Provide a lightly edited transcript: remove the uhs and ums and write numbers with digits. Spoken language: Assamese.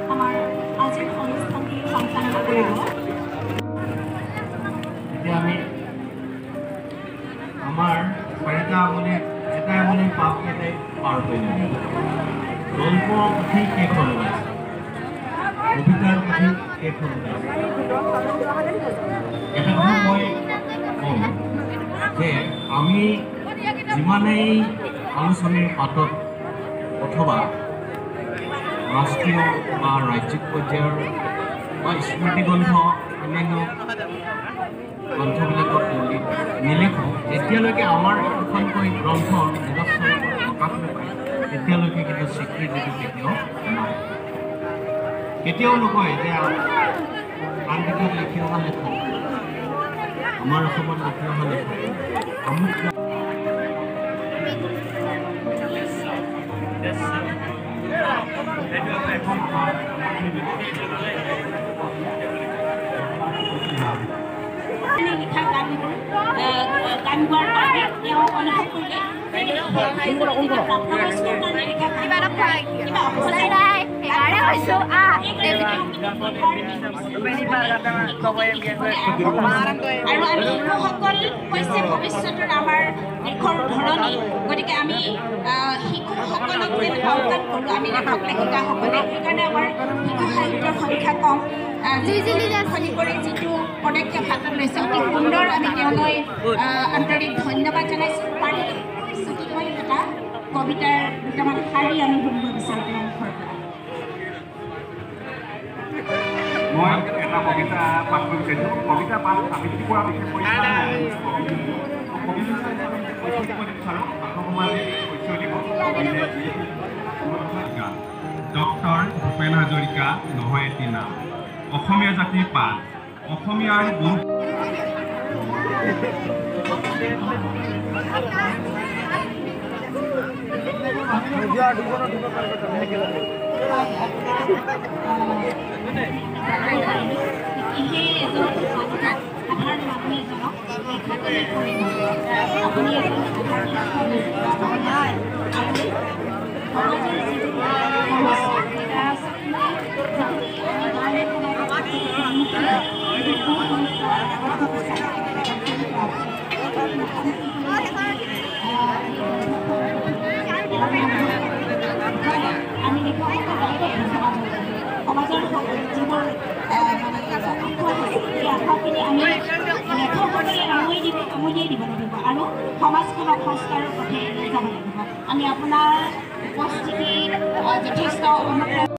আমাৰ আজিৰ অনুষ্ঠানটি সঞ্চালনা কৰিব আমাৰ এটা আমনি পাপ এটাই পাৰ হৈ যায় গল্পৰ পুথি কেইখন ওলাইছে কবিতাৰ পুথি কেইখন ওলাইছে এটা কথা মই কম যে আমি যিমানেই আলোচনীৰ পাতত অথবা ৰাষ্ট্ৰীয় বা ৰাজ্যিক পৰ্যায়ৰ বা স্মৃতিগ্ৰন্থ অন্যান্য গ্ৰন্থবিলাকত নিলিখোঁ এতিয়ালৈকে আমাৰ একোখনকৈ গ্ৰন্থ নিজস্ব প্ৰকাশ নাপায় এতিয়ালৈকে কিন্তু স্বীকৃতিটো কেতিয়াও নকয় যে আন দেশত লিখি অহা লেখক আমাৰ অসমত লিখি অহা লেখক আমুক লিখা গান গোৱাৰ কাৰণে তেওঁ অনুভৱ কৰিলে আৰু আমি শিশুসকল হৈছে ভৱিষ্যতৰ আমাৰ দেশৰ ধৰণী গতিকে আমি শিশুসকলক যেন আওকাণ কৰোঁ আমি লেখক লেখিকাসকলে সেইকাৰণে আমাৰ শিশু সাহিত্যৰ সংখ্যা কম খনি কৰি যিটো পদক্ষেপ হাতত লৈছে অতি সুন্দৰ আমি তেওঁলৈ আন্তৰিক ধন্যবাদ জনাইছোঁ পাৰিলে ছুটিকৈ এটা কবিতাৰ দুটামান শাৰী আমি শুনিব বিচাৰোঁ তেওঁৰ মুখৰ পৰা মই এটা কবিতা পাঠ কৰিব বিচাৰিছোঁ কবিতা পাঠ আবৃত্তি কৰা বিশেষ ডক্টৰ ভূপেন হাজৰিকা নহয় এটি নাম অসমীয়া জাতিৰ পাঠ অসমীয়াৰ গুণ সমাজৰ যিবোৰ আশাখিনি আমি লেখকসকলে আমনিয়ে দিব লাগিব আৰু সমাজখনক সংস্কাৰৰ পথে লৈ যাব লাগিব আমি আপোনাৰ উপস্থিতিৰ যথেষ্ট